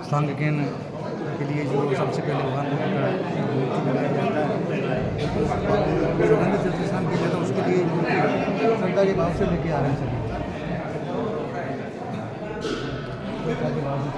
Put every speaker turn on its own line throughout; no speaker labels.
सांगकेन के लिए जो सबसे पहले भगवान बुद्ध का मूर्ति बनाया जाता है, अनंत चतुर्थ स्नान किया जाता है, उसके लिए मूर्ति श्रद्धा के भाव से लेके आ रहे हैं सभी। श्रद्धा के भाव से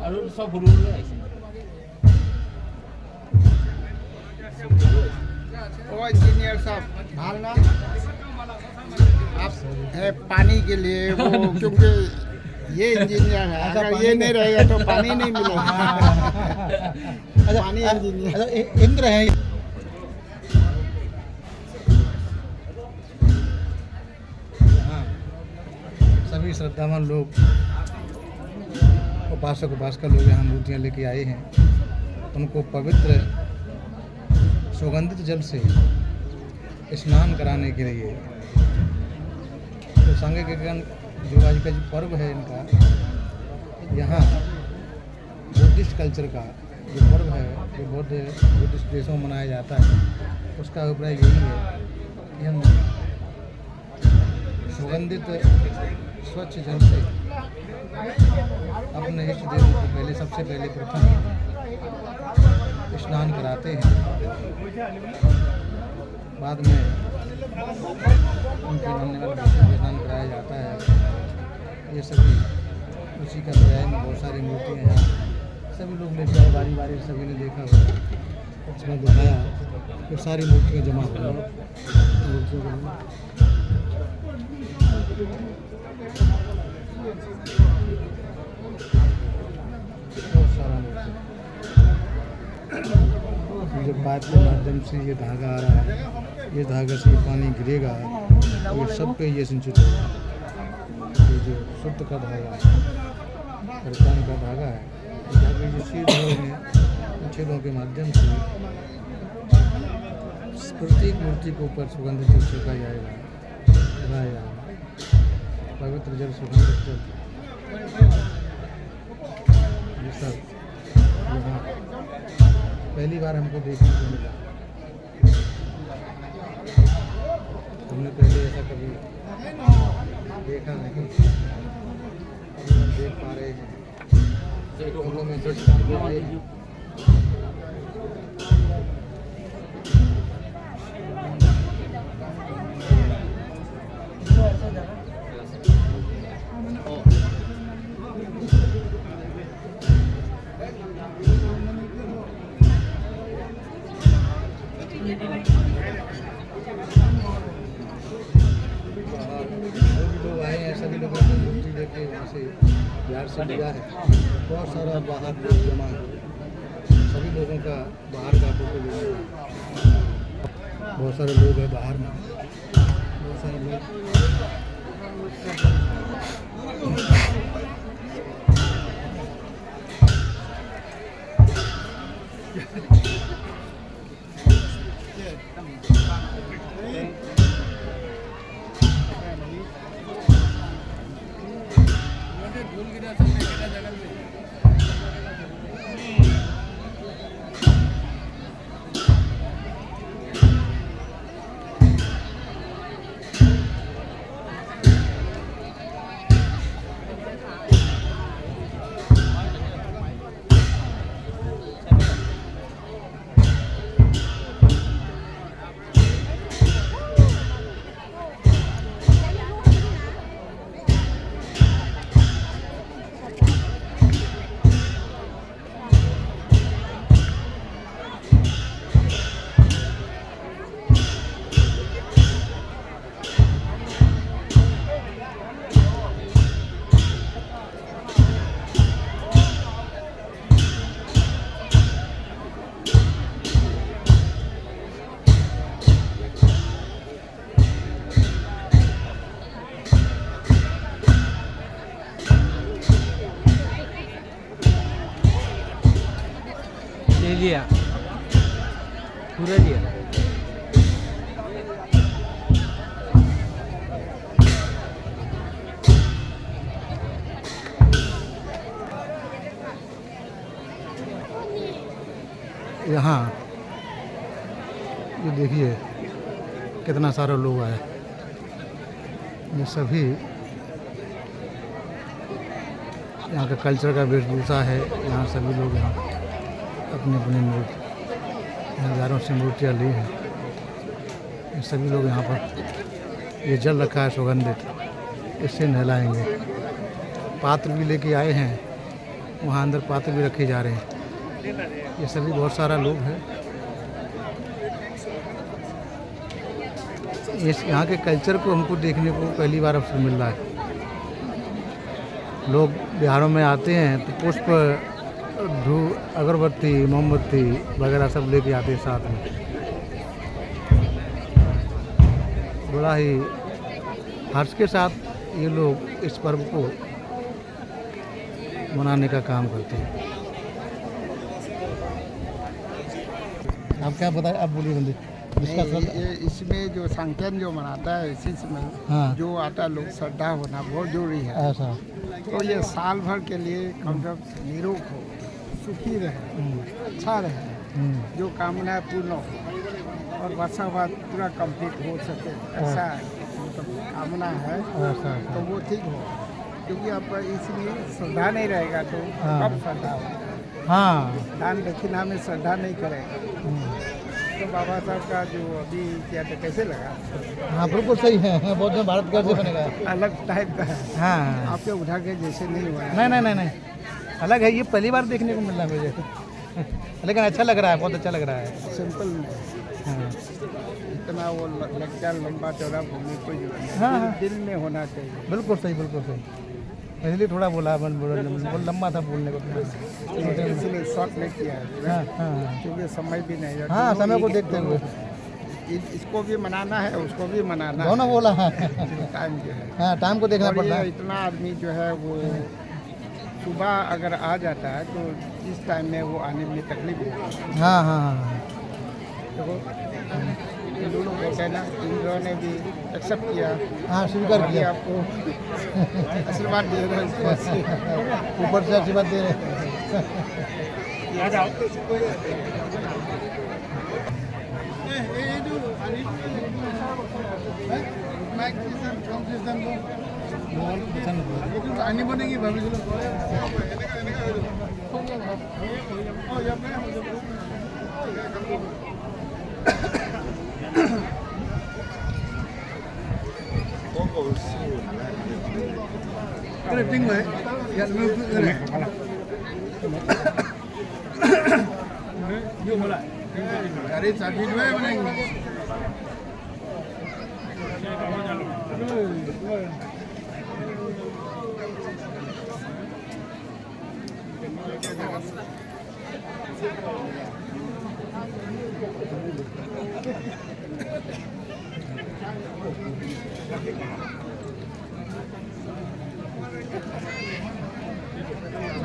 আৰু সব সৰু সৰু আহিছে
ओ इंजीनियर साहब भाल ना आप है पानी के लिए वो क्योंकि ये इंजीनियर है अगर ये नहीं रहेगा तो पानी नहीं मिलेगा पानी इंजीनियर
इंद्र है। सभी श्रद्धावान लोग उपासक उपासका लोग यहाँ मूर्तियाँ लेके आए हैं। उनको पवित्र सुगंधित जल से स्नान कराने के लिए तो सांघिक जो आज का जो पर्व है इनका यहाँ बुद्धिस्ट कल्चर का जो पर्व है जो बुद्धिस्ट देशों में मनाया जाता है उसका अभिप्राय यही है कि हम सुगंधित स्वच्छ जल से अपने इष्ट देव को सबसे पहले प्रथम स्नान कराते हैं। बाद में उनके मानने वाले स्नान कराया जाता है। ये सभी उसी का पर्याय में बहुत सारी मूर्तियाँ हैं। सभी लोग लेते हैं बारी बारी सभी ने देखा हुआ इसमें दिखाया तो सारी मूर्तियाँ जमा हो गई। बहुत सारा जब पाइप के माध्यम से ये धागा आ रहा है, ये धागा से ये पानी गिरेगा तो ये सब पे ये सिंचित होगा। ये जो शुद्ध का धागा है, परितान का धागा है, धागे जो छेद हो रहे हैं उन छेदों के माध्यम से प्रत्येक मूर्ति के ऊपर सुगंधित जल छिड़का जाएगा, लगाया जाएगा। पवित्र जल, सुगंधित जल, ये सब यहाँ पहली बार हमको देखने को मिला। हमने पहले ऐसा कभी देखा नहीं, हम देख पा रहे हैं। लोगों में दृढ़ आए हैं। लोग आए हैं, सभी लोगों ने मूर्ति लेके वहाँ से बिहार से लिया है। बहुत सारा बाहर लोग जमा है, सभी लोगों का बाहर का फोटो लेना है। बहुत सारे लोग हैं बाहर में, बहुत सारे लोग
जी ạ. पूरा जी ạ.
यहाँ ये देखिए कितना सारा लोग आए. ये सभी यहाँ का कल्चर का वेशभूषा है. यहाँ सभी लोग यहाँ अपनी अपनी मूर्ति हजारों से मूर्तियाँ ली हैं. ये सभी लोग यहाँ पर ये जल रखा है सुगंधित, इससे नहलाएंगे. पात्र भी लेके आए हैं, वहाँ अंदर पात्र भी रखे जा रहे हैं. ये सभी बहुत सारा लोग हैं. इस यहाँ के कल्चर को हमको देखने को पहली बार अवसर मिल रहा है. लोग बिहारों में आते हैं तो पुष्प, धूप, अगरबत्ती, मोमबत्ती वगैरह सब लेके आते हैं साथ में. बड़ा ही हर्ष के साथ ये लोग इस पर्व को मनाने का काम करते हैं. आप क्या बताएं, आप बोलिए बंदे.
ये इसमें जो संकीर्तन जो मनाता है इसी में
हाँ.
जो आता लोग श्रद्धा होना बहुत जरूरी है.
ऐसा.
तो ये साल भर के लिए कम से कम निरोग हो, सुखी रहे, अच्छा रहे, जो कामना पूर्ण हो और वर्षा बाद पूरा कंप्लीट हो सके, ऐसा मतलब कामना है. तो वो ठीक हो, क्योंकि अब इसमें श्रद्धा नहीं रहेगा तो कब श्रद्धा होगा.
हाँ.
दान दक्षिणा में श्रद्धा नहीं करेगा तो बाबा साहब का जो अभी किया था कैसे लगा.
हाँ बिल्कुल सही है. बहुत में भारत कैसे बनेगा,
अलग टाइप का है.
हाँ.
आपके उठा के जैसे नहीं हुआ.
नहीं, अलग है. ये पहली बार देखने को मिल रहा है मुझे. लेकिन अच्छा लग रहा है, बहुत अच्छा लग रहा है.
सिंपल में
हाँ.
इतना वो लगता लंबा चौड़ा घूमने कोई जरूरत नहीं.
हाँ.
दिल में होना चाहिए.
बिल्कुल सही, बिल्कुल सही. इसलिए थोड़ा बोला, लंबा था बोलने को.
इसलिए शॉर्ट नहीं किया है.
हाँ.
क्योंकि समय भी नहीं है.
हाँ, समय को देखते हुए
इसको भी मनाना है, उसको भी मनाना है.
दोनों बोला है.
टाइम जो है.
हाँ, टाइम को देखना
और
पड़ता
ये
है.
इतना आदमी जो है वो सुबह अगर आ जाता है तो इस टाइम में वो आने में तकलीफ होती है.
हाँ.
देखो इन दोनों को कहना, इन दोनों ने भी एक्सेप्ट किया.
हाँ, स्वीकार
अभी
किया.
आपको आशीर्वाद दे रहे हैं.
ऊपर से आशीर्वाद दे रहे हैं.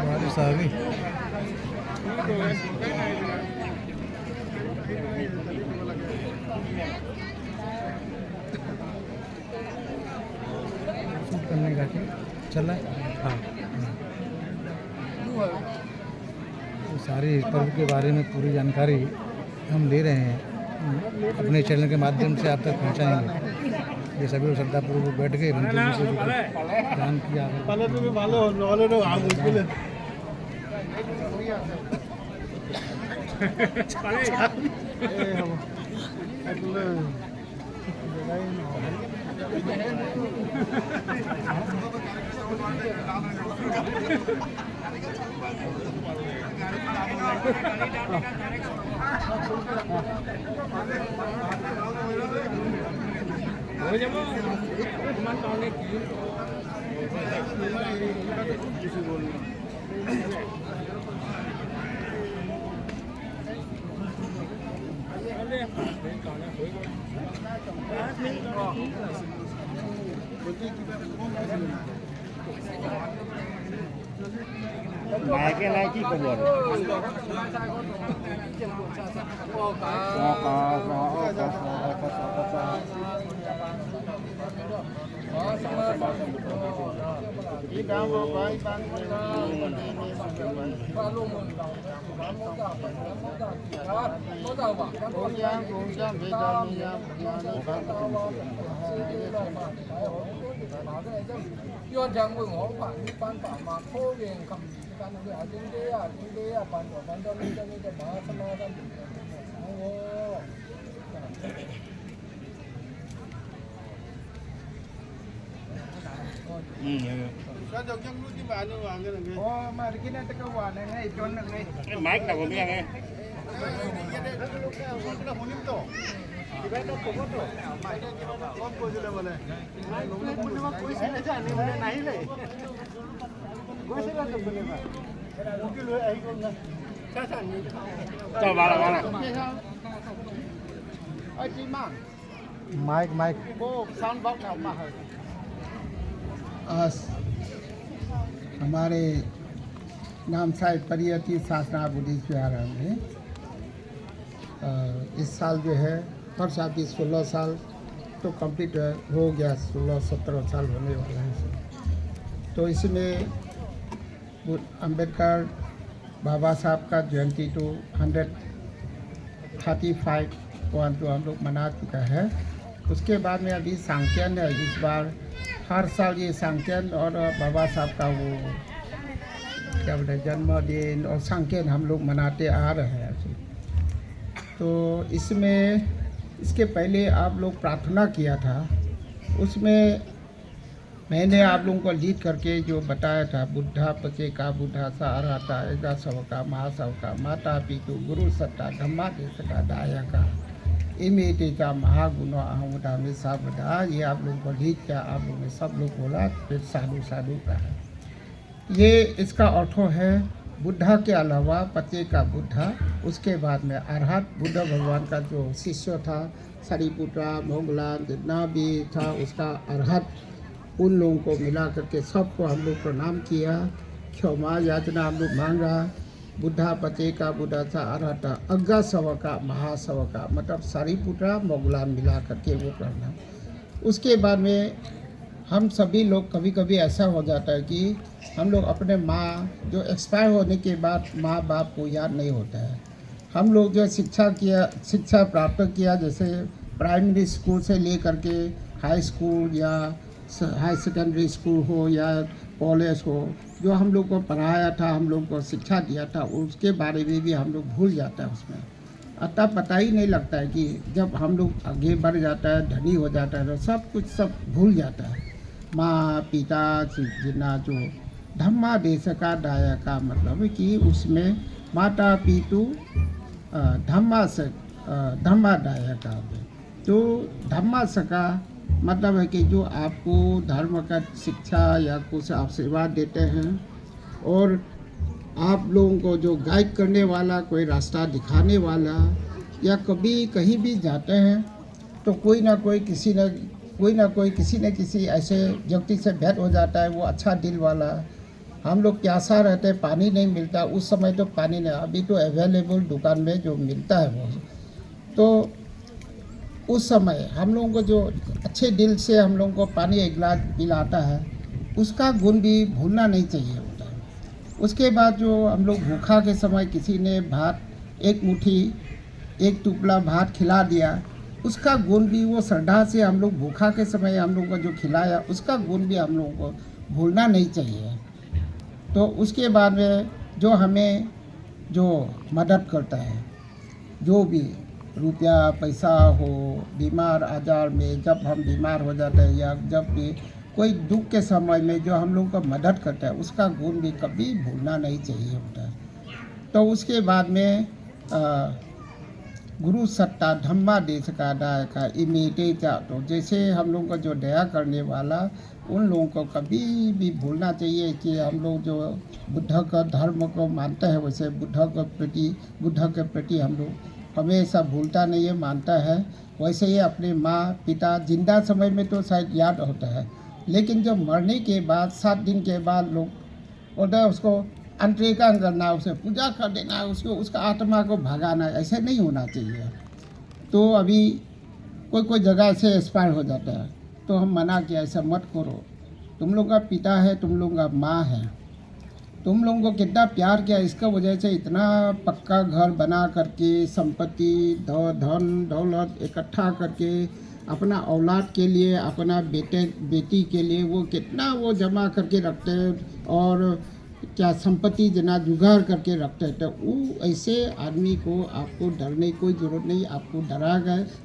बारिश आ गई. शूट करने का चल रहा है. हाँ. सारी इस पर्व के बारे में पूरी जानकारी हम ले रहे हैं, अपने चैनल के माध्यम से आप तक पहुंचाएंगे. ये सभी लोग श्रद्धापूर्वक बैठ गए, मंदिर में से दान किया.
Mày cái này chỉ có buồn.
Oh, mari kita tekawan ini John ini.
Cái mic nào cũng nghe nghe. Cho vào là.
Ơi chị mang,
mic mic
cô sound box nào mà hơi.
आज हमारे Namsai परियति शासना Buddhist विहार में इस साल जो है हर साल की 16 साल तो कंप्लीट हो गया, 16-17 साल होने वाला है। तो इसमें अम्बेडकर बाबा साहब का जयंती तो 135 वन तो हम लोग मना चुका है। उसके बाद में अभी सांख्यन है, इस बार हर साल ये सांख्यन और बाबा साहब का वो क्या बोलते हैं जन्मदिन और सांख्यन हम लोग मनाते आ रहे हैं। तो इसमें इसके पहले आप लोग प्रार्थना किया था, उसमें मैंने आप लोगों को लीड करके जो बताया था बुद्धा पचे का बुद्धा सा अरहता एदा सव का महासव का माता पितु गुरु सत्ता धम्मा देश का दाया का इमे तेजा महागुण अहमदा में सावधा, ये आप लोगों को लीड किया, आप लोगों ने सब लोग बोला, फिर साधु साधु का है। ये इसका अर्थ है बुद्धा के अलावा पचे का बुद्धा, उसके बाद में अरहत बुद्ध भगवान का जो शिष्य था सरिपुत्रा मोगलान जितना भी था उसका अरहत, उन लोगों को मिला करके सबको हम लोग प्रणाम किया, क्षमा याचना हम लोग मांगा। बुद्धा पचे का बुद्धा सा अरहत अग्गा सव का महासव का मतलब सरिपुत्रा मोगलान मिला करके वो प्रणाम। उसके बाद में हम सभी लोग कभी कभी ऐसा हो जाता है कि हम लोग अपने माँ जो एक्सपायर होने के बाद माँ बाप को याद नहीं होता है। हम लोग जो शिक्षा प्राप्त किया जैसे प्राइमरी स्कूल से लेकर के हाई स्कूल या हाई सेकेंडरी स्कूल हो या कॉलेज हो, जो हम लोग को पढ़ाया था, हम लोग को शिक्षा दिया था, उसके बारे में भी हम लोग भूल जाता है उसमें। अतः पता ही नहीं लगता है कि जब हम लोग आगे बढ़ जाता है, धनी हो जाता है, तो सब कुछ सब भूल जाता है। माँ पिता जितना जो धम्मा देश का दाया का मतलब है कि उसमें माता पितु धम्मा दाया का, तो धम्मा सका मतलब है कि जो आपको धर्म का शिक्षा या कुछ आप सेवा देते हैं और आप लोगों को जो गाइड करने वाला, कोई रास्ता दिखाने वाला, या कभी कहीं भी जाते हैं तो कोई ना कोई किसी न किसी ऐसे व्यक्ति से भेंट हो जाता है, वो अच्छा दिल वाला। हम लोग प्यासा रहते हैं, पानी नहीं मिलता, उस समय तो पानी नहीं, अभी तो अवेलेबल दुकान में जो मिलता है वो, तो उस समय हम लोगों को जो अच्छे दिल से हम लोगों को पानी एक गिलास पिलाता है, उसका गुण भी भूलना नहीं चाहिए होता है। उसके बाद जो हम लोग भूखा के समय किसी ने भात एक मुट्ठी एक टुकड़ा भात खिला दिया, उसका गुण भी वो श्रद्धा से हम लोग भूखा के समय हम लोगों को जो खिलाया, उसका गुण भी हम लोगों को भूलना नहीं चाहिए। तो उसके बाद में जो हमें जो मदद करता है, जो भी रुपया पैसा हो, बीमार आजार में जब हम बीमार हो जाते हैं या जब भी कोई दुख के समय में जो हम लोग को मदद करता है, उसका गुण भी कभी भूलना नहीं चाहिए होता है। तो उसके बाद में गुरु सत्ता धम्मा देश का दाय का इमेटे जा, तो जैसे हम लोगों को जो दया करने वाला, उन लोगों को कभी भी भूलना चाहिए कि हम लोग जो बुद्ध का धर्म को मानते हैं, वैसे बुद्ध के प्रति हम लोग हमेशा भूलता नहीं है, मानता है। वैसे ही अपने माँ पिता जिंदा समय में तो शायद याद होता है, लेकिन जब मरने के बाद 7 दिन के बाद लोग उधर उसको अंतरिकरण करना, उसे पूजा कर देना, उसको उसका आत्मा को भगाना, ऐसे नहीं होना चाहिए। तो अभी कोई कोई जगह ऐसे एक्सपायर हो जाता है, तो हम मना किया ऐसा मत करो। तुम लोग का पिता है, तुम लोग का माँ है, तुम लोगों को कितना प्यार किया, इसका वजह से इतना पक्का घर बना करके संपत्ति धन दौलत इकट्ठा करके अपना औलाद के लिए, अपना बेटी के लिए वो कितना वो जमा करके रखते हैं और क्या संपत्ति जना जुगाड़ करके रखते हैं। तो वो ऐसे आदमी को आपको डरने की कोई ज़रूरत नहीं, आपको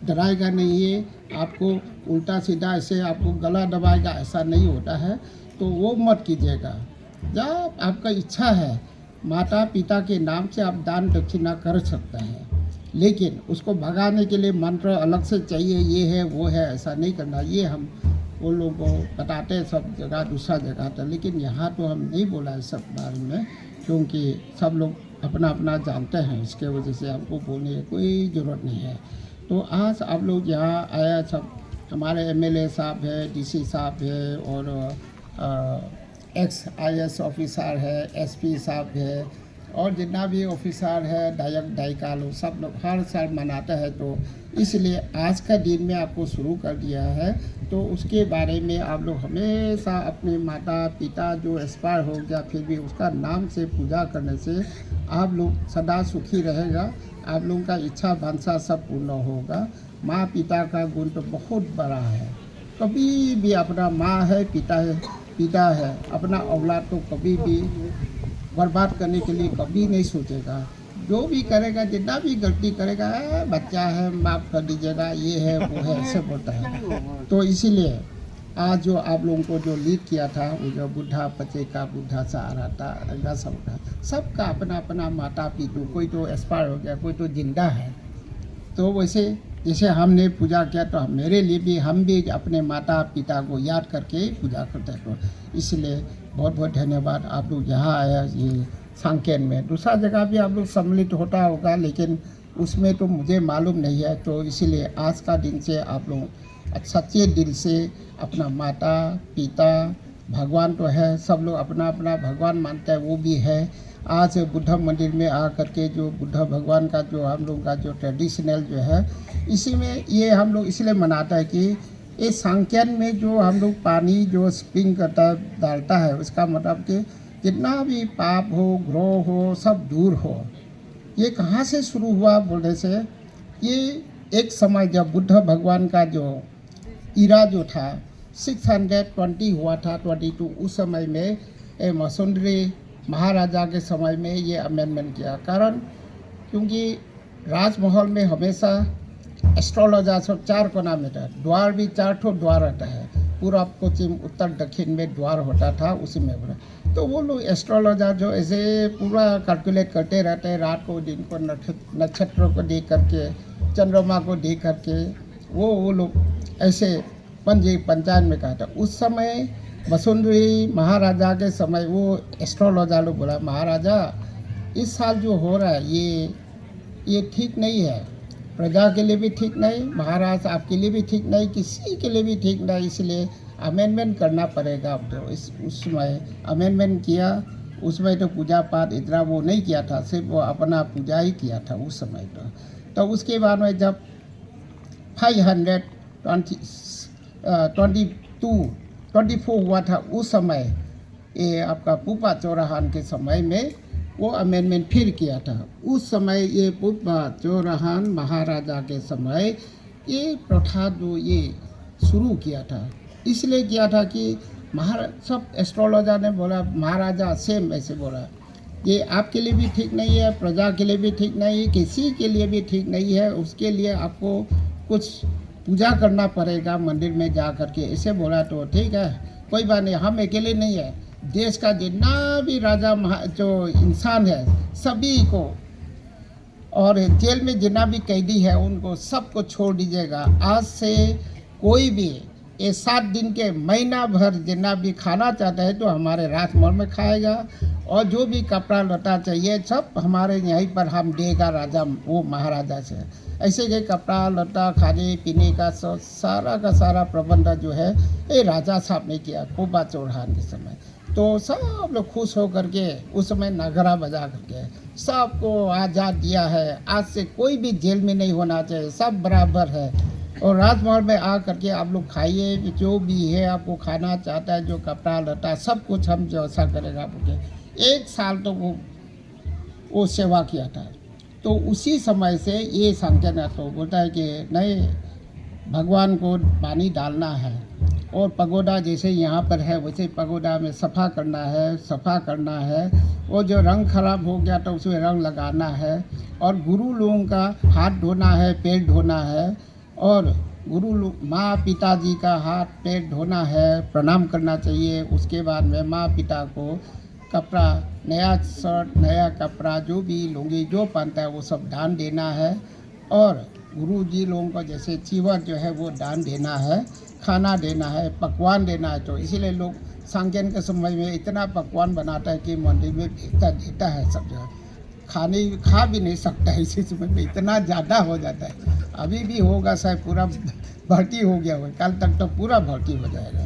डराएगा नहीं है, आपको उल्टा सीधा ऐसे आपको गला दबाएगा, ऐसा नहीं होता है। तो वो मत कीजिएगा। जब आपका इच्छा है माता पिता के नाम से आप दान दक्षिणा कर सकते हैं, लेकिन उसको भगाने के लिए मंत्र अलग से चाहिए, ये है वो है, ऐसा नहीं करना। ये हम वो लोगों को बताते हैं सब जगह, दूसरा जगह था, लेकिन यहाँ तो हम नहीं बोला है सब बारे में, क्योंकि सब लोग अपना अपना जानते हैं, इसके वजह से हमको बोलने की कोई ज़रूरत नहीं है। तो आज आप लोग यहाँ आया, सब हमारे MLA साहब है, DC साहब है और XIS ऑफिसर है, SP साहब है और जितना भी ऑफिसर है, दायिका लोग, सब लोग हर साल मनाते हैं। तो इसलिए आज का दिन में आपको शुरू कर दिया है। तो उसके बारे में आप लोग हमेशा अपने माता पिता जो एक्सपायर हो गया फिर भी उसका नाम से पूजा करने से आप लोग सदा सुखी रहेगा, आप लोगों का इच्छा वांछा सब पूर्ण होगा। माँ पिता का गुण तो बहुत बड़ा है। कभी भी अपना माँ है, पिता है, अपना औलाद को कभी भी बर्बाद करने के लिए कभी नहीं सोचेगा। जो भी करेगा, जितना भी गलती करेगा, बच्चा है माफ़ कर दीजिएगा, ये है वो है, ऐसे बोलता है। तो इसीलिए आज जो आप लोगों को जो लीड किया था, वो जो बुढ़ा बच्चे का बुढ़ा सहारा था, रंगा सबका, सबका अपना अपना माता पिता, कोई तो एक्सपायर हो गया, कोई तो जिंदा है। तो वैसे जैसे हमने पूजा किया, तो मेरे लिए भी हम भी अपने माता पिता को याद करके पूजा करते हैं। तो इसलिए बहुत बहुत धन्यवाद। आप लोग यहाँ आया ये सांकेन में, दूसरा जगह भी आप लोग सम्मिलित होता होगा, लेकिन उसमें तो मुझे मालूम नहीं है। तो इसीलिए आज का दिन से आप लोग सच्चे दिल से अपना माता पिता, भगवान तो है, सब लोग अपना अपना भगवान मानते हैं, वो भी है। आज बुद्ध मंदिर में आ करके जो बुद्ध भगवान का जो हम लोग का जो ट्रेडिशनल जो है, इसी में ये हम लोग इसलिए मनाता है कि ये सांकेन में जो हम लोग पानी जो स्प्रिंग करता है, डालता है, उसका मतलब कि जितना भी पाप हो, ग्रोह हो, सब दूर हो। ये कहाँ से शुरू हुआ बोलने से, ये एक समय जब बुद्ध भगवान का जो इरा जो था 620 हुआ था, 22, उस समय में मसुंदरी महाराजा के समय में ये अमेंडमेंट किया। कारण क्योंकि राजमहल में हमेशा एस्ट्रोलॉजर सब 4 कोना में था, द्वार भी 4 ठो द्वार रहता है, पूरब पश्चिम उत्तर दक्षिण में द्वार होता था, उसी में बोला। तो वो लोग एस्ट्रोलॉजर जो ऐसे पूरा कैलकुलेट करते रहते हैं, रात को दिन को नक्षत्रों को देख करके, चंद्रमा को देख करके, वो लोग ऐसे पंचांग में कहा था। उस समय वसुंधरी महाराजा के समय वो एस्ट्रोलॉजर लोग बोला, महाराजा इस साल जो हो रहा है ये ठीक नहीं है, प्रजा के लिए भी ठीक नहीं, महाराज आपके लिए भी ठीक नहीं, किसी के लिए भी ठीक नहीं, इसलिए अमेंडमेंट करना पड़ेगा। अब तो उस समय अमेंडमेंट किया। उसमें तो पूजा पाठ इतना वो नहीं किया था, सिर्फ वो अपना पूजा ही किया था उस समय। तो उसके बाद में जब 524 हुआ था, उस समय ये आपका पुपा चौराहान के समय में वो अमेंडमेंट फिर किया था। उस समय ये पुपा चौराहान महाराजा के समय ये प्रथा जो ये शुरू किया था, इसलिए किया था कि सब एस्ट्रोलॉजर ने बोला, महाराजा सेम ऐसे बोला, ये आपके लिए भी ठीक नहीं है, प्रजा के लिए भी ठीक नहीं है, किसी के लिए भी ठीक नहीं है, उसके लिए आपको कुछ पूजा करना पड़ेगा मंदिर में जा करके, ऐसे बोला। तो ठीक है, कोई बात नहीं, हम अकेले नहीं है, देश का जितना भी राजा जो इंसान है सभी को, और जेल में जितना भी कैदी है उनको सबको छोड़ दीजिएगा। आज से कोई भी ये 7 दिन के महीना भर जितना भी खाना चाहता है तो हमारे राजमहल में खाएगा, और जो भी कपड़ा लता चाहिए सब हमारे यहीं पर हम देगा राजा वो महाराजा से। ऐसे के कपड़ा लता खाने पीने का सारा प्रबंध जो है ये राजा साहब ने किया पुपा चौराहान के समय। तो सब लोग खुश हो करके उस समय नगरा बजा करके सबको आज़ाद दिया है। आज से कोई भी जेल में नहीं होना चाहिए, सब बराबर है। और राजमहल में आ करके आप लोग खाइए, जो भी है आपको खाना चाहता है, जो कपड़ा लता सब कुछ हम जैसा करेगा आपके। 1 साल तो वो सेवा किया था। तो उसी समय से ये संकेत तो बोलता है कि नहीं, भगवान को पानी डालना है और पगोडा जैसे यहाँ पर है वैसे पगोडा में सफ़ा करना है। वो जो रंग खराब हो गया तो उसमें रंग लगाना है। और गुरु लोगों का हाथ धोना है, पैर धोना है। और माँ पिताजी का हाथ पैर धोना है, प्रणाम करना चाहिए। उसके बाद में माँ पिता को कपड़ा, नया शर्ट, नया कपड़ा, जो भी लुंगी जो पहनता है वो सब दान देना है। और गुरु जी लोगों को जैसे चीवर जो है वो दान देना है, खाना देना है, पकवान देना है। तो इसीलिए लोग सांकेन के समय में इतना पकवान बनाता है कि मंदिर में देता है सब जगह। खा भी नहीं सकता है इसी समय में, इतना ज़्यादा हो जाता है। अभी भी होगा शायद, पूरा भर्ती हो गया होगा, कल तक तो पूरा भर्ती हो जाएगा।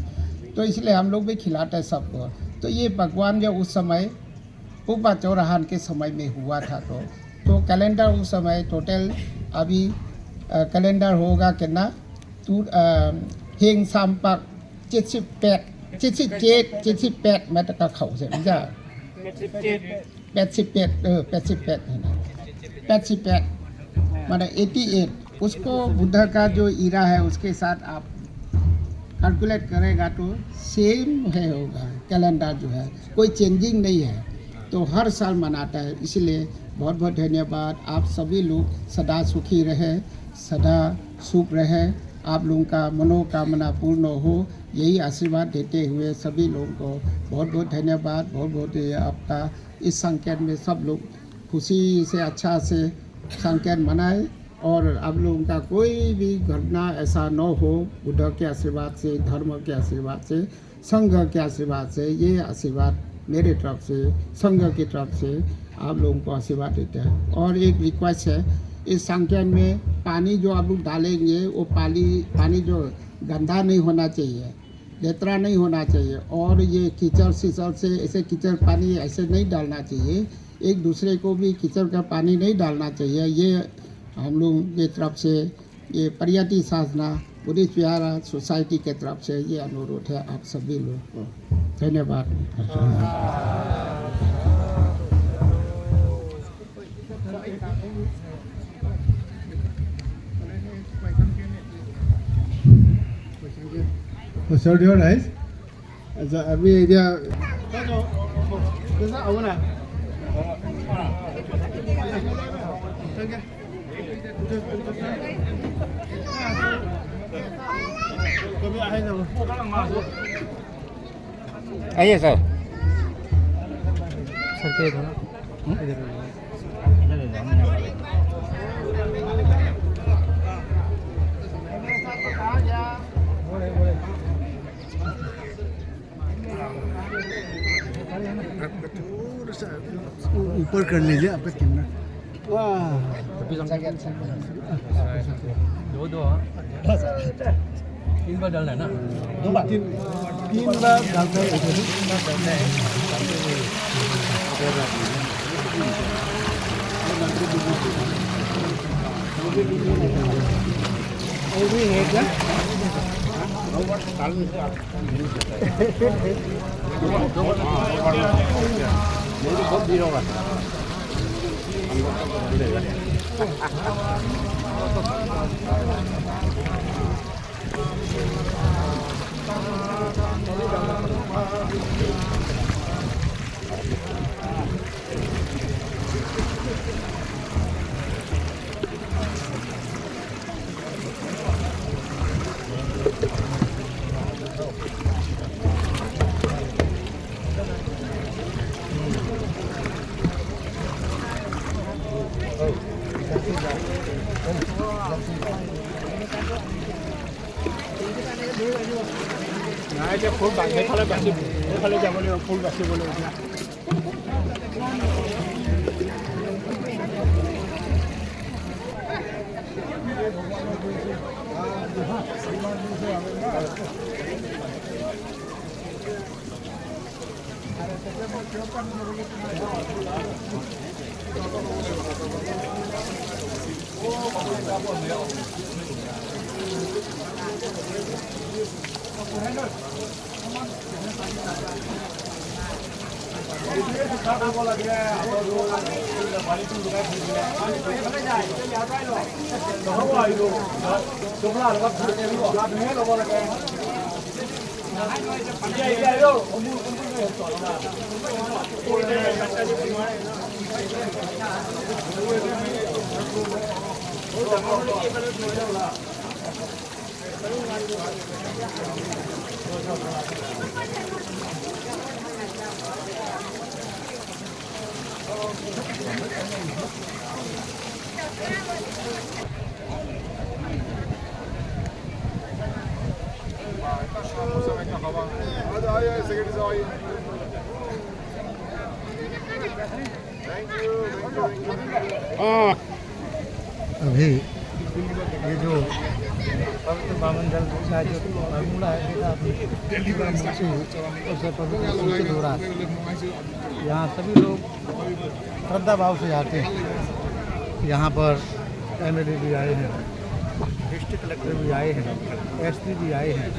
तो इसलिए हम लोग भी खिलाते हैं सबको। तो ये पकवान जो उस समय पुपा चौराहान के समय में हुआ था। तो कैलेंडर उस समय टोटल अभी कैलेंडर होगा कितना हिंग सामपक 78 मैं तो खाऊ से जा 88 माने 88 उसको बुद्ध का जो ईरा है उसके साथ आप कैलकुलेट करेगा तो सेम है होगा। कैलेंडर जो है कोई चेंजिंग नहीं है, तो हर साल मनाता है। इसलिए बहुत बहुत धन्यवाद। आप सभी लोग सदा सुखी रहे, सदा सुख रहे, आप लोगों का मनोकामना पूर्ण हो, यही आशीर्वाद देते हुए सभी लोगों को बहुत बहुत धन्यवाद। बहुत बहुत आपका इस संकेत में सब लोग खुशी से अच्छा से संकेत मनाए और आप लोगों का कोई भी घटना ऐसा न हो। बुद्ध के आशीर्वाद से, धर्म के आशीर्वाद से, संघ के आशीर्वाद से, ये आशीर्वाद मेरे तरफ से, संघ की तरफ से आप लोगों को आशीर्वाद देते हैं। और एक रिक्वेस्ट है, इस संकेत में पानी जो आप लोग डालेंगे वो पानी जो गंदा नहीं होना चाहिए, लेतरा नहीं होना चाहिए। और ये कीचड़ सीचड़ से ऐसे कीचड़ पानी ऐसे नहीं डालना चाहिए, एक दूसरे को भी कीचड़ का पानी नहीं डालना चाहिए। ये हम लोग की तरफ से, ये परियति साधना बुद्धिस्ट विहार सोसाइटी के तरफ से ये अनुरोध है आप सभी लोग को। धन्यवाद।
अच्छा अभी এতিয়া
आइए सर।
सर पे थोड़ा
ऊपर कर लीजिए आपका कैमरा। वाह
दो 3 बार डालना है ना?
3 बार डालते हैं।
बहुत भीड़ होगा।
নাই এতিয়া ফুল সেইফালে বাচি সেইফালে যাব লাগিব, ফুল বাচিব লাগিব এতিয়া।
अभी ये जो पवित्र बावन जल का जो फार्मूला है बेटा उससे पवित्र सूचित हो रहा है। यहाँ सभी लोग श्रद्धा भाव से आते हैं। यहाँ पर एमएलए भी आए हैं, डिस्ट्रिक्ट कलेक्टर भी आए हैं, एसपी भी आए हैं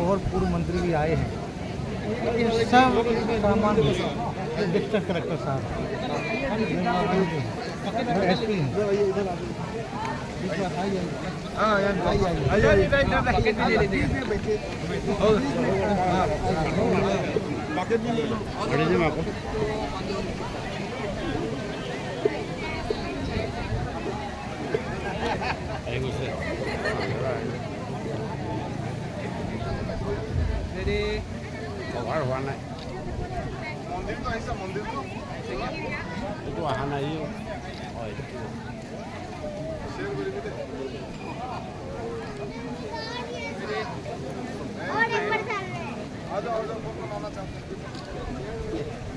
और पूर्व मंत्री भी आए हैं। ये सब सामान डिस्ट्रिक्ट कलेक्टर साहब एसपी हैं।
Itu ahana hiyo.
और एक बार चल रहे हैं।